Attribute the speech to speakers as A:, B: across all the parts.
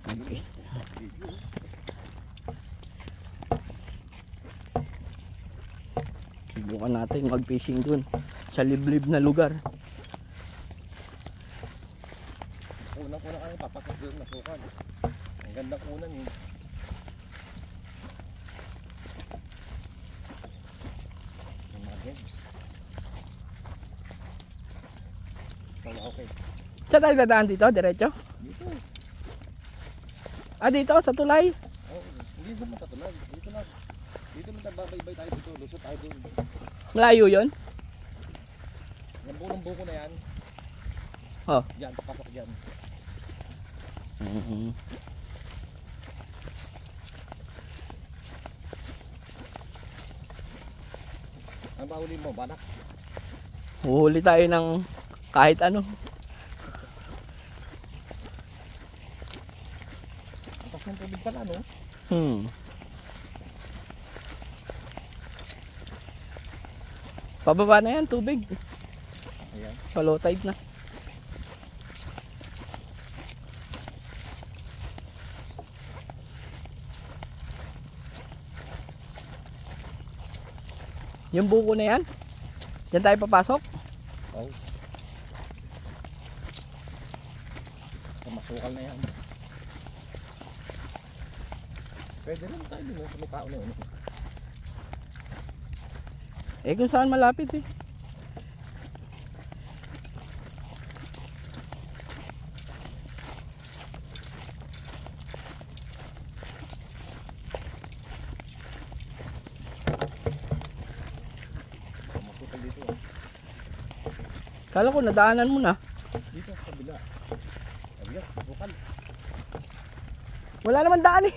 A: Okay. Subukan natin mag-fishing dun sa liblib na lugar.
B: Unang-una kami papasok doon na sukan. Ang gandang unan eh. Yung mga games. Okay.
A: Saan tayo dadaan dito? Diretso?
B: Dito.
A: Ah, dito sa tulay?
B: Oh, hindi naman tatulad. Dito lang. Dito lang nagbabaybay tayo dito. Lusot tayo doon.
A: Malayo yun?
B: Yung buong buko na yan.
A: Oh.
B: Diyan, papasok dyan. Ang bahuli mo, banak?
A: Huhuli tayo ng kahit ano.
B: Ang tas ng tubig pala, no?
A: Pababa na yan, tubig.
B: Ayan.
A: Pa low tide na. Yung buko na yan, diyan tayo papasok.
B: Oh. Sa masukal na yan. Pwede rin tayo din sa mukha na yun.
A: Eh kung saan malapit eh.
B: Masukal dito.
A: Kala ko nadaanan mo na.
B: Dito sa kabila. Kabila, masukal.
A: Wala naman daan eh.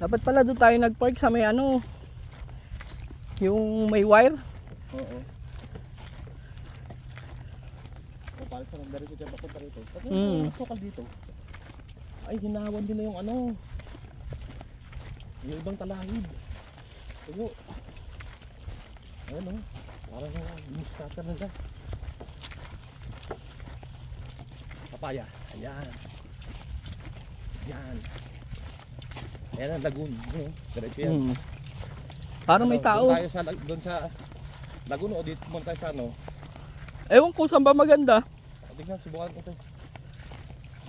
A: Dapat pala doon tayo nag-park sa may ano, yung may wire.
B: Oo. O para sa nagdarit ito papunta rito. Kasi masukal dito. Ay, hinahawan din na yung ano. Yung ibang talahib. Tugo. Ayan o. Parang muskata na siya. Papaya. Ayan. Ayan. Ayan ang lagoon. Diretso yan.
A: Parang may tao.
B: Doon tayo sa, doon sa lagoon o dito muna tayo sa ano.
A: Ewan ko saan ba maganda.
B: Tingnan, subukan ko ito.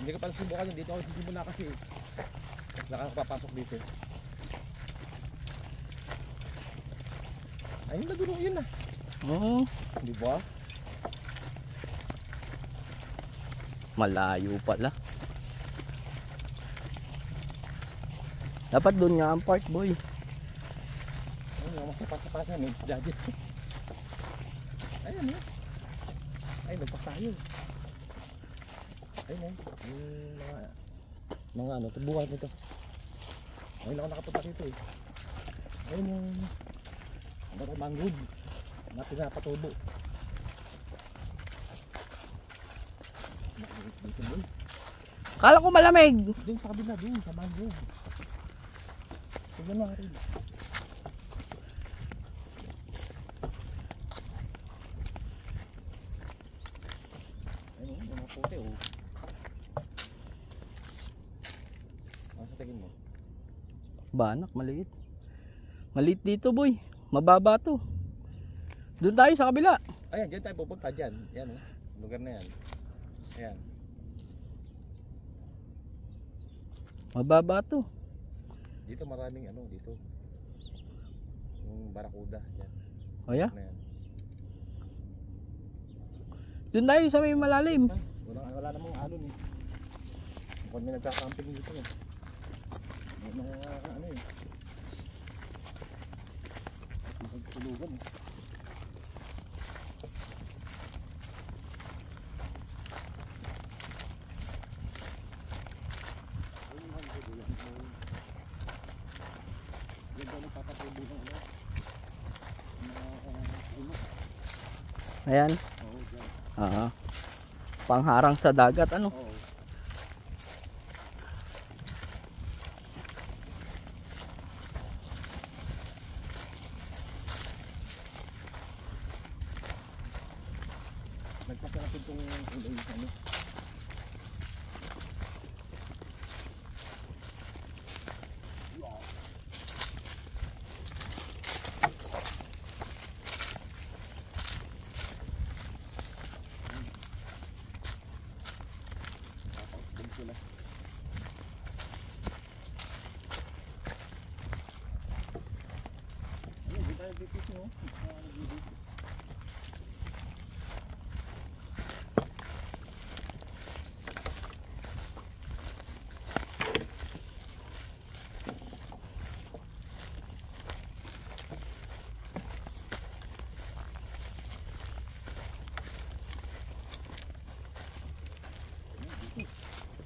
B: Hindi ko pala subukan yun. Dito ako sisimula kasi. Mas nakakapapasok dito. Ay, yung lagoon yun na.
A: Oo.
B: Di ba?
A: Malayo pala. Dapat doon nga ang park, boy.
B: Ay, yung masapa-sapa may isda dyan. Ayan, ay, nagpas tayo. Ayun, yung mga ano, tubuhan nito. Ayun ako nakapunta dito eh. Ayun yung mangrove na pinapatubo.
A: Kala ko malamig.
B: Doon sa kabila, doon sa mangrove. Tignan mo rin. Ayun, yung mga puti oh. Ano sa tingin mo?
A: Banak, maliit. Maliit dito, boy. Mababa to. Doon tayo sa kabila.
B: Ayan, dyan tayo pupunta dyan. Yan oh, lugar na yan. Ayan.
A: Mababa to.
B: Dito maraming ano dito. Yung barakuda dyan.
A: O ya?
B: Na yan.
A: Doon tayo sa may malalim.
B: Wala namang alon eh. Kung may nagka-camping dito eh. May mga ano eh. Magtulugan eh.
A: Ayan.
B: Oo, dyan.
A: Ah. Pangharang sa dagat ano?
B: Oo. Nagpapalapit itong ulay sa ano.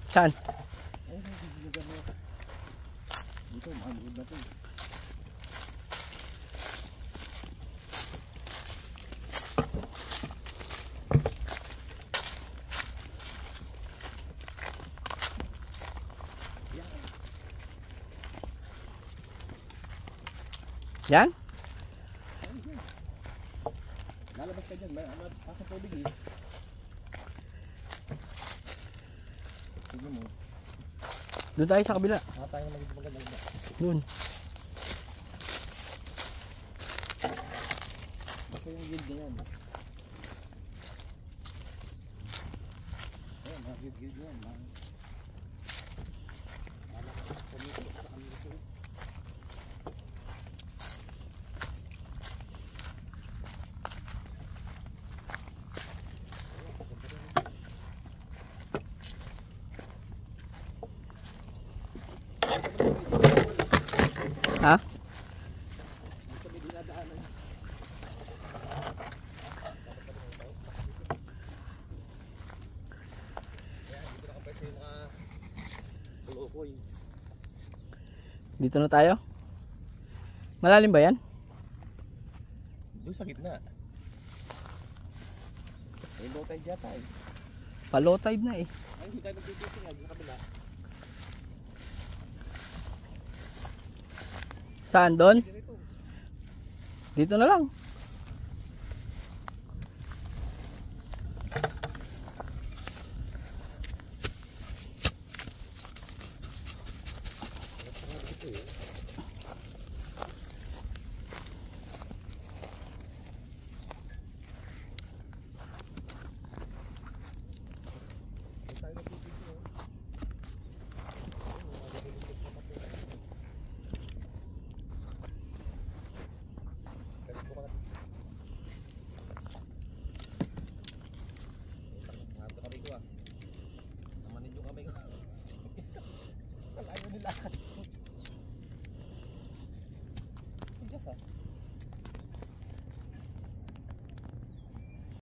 A: Saan?
B: Dito, maluod na ito.
A: Yan?
B: Lalabas ka dyan, may pasang tubig eh. Tignan mo.
A: Doon tayo sa kabila.
B: Tayo na magandang ba?
A: Doon.
B: Basta yung yield na yan. Ayan, mga yield yan.
A: Ha? Dito na tayo? Malalim ba yan?
B: Doon sa gitna. May low tide yata eh.
A: Pa-low tide na eh.
B: Ay, hindi tayo nagtitipin yan. Sa kabila.
A: Saan doon? Dito na lang.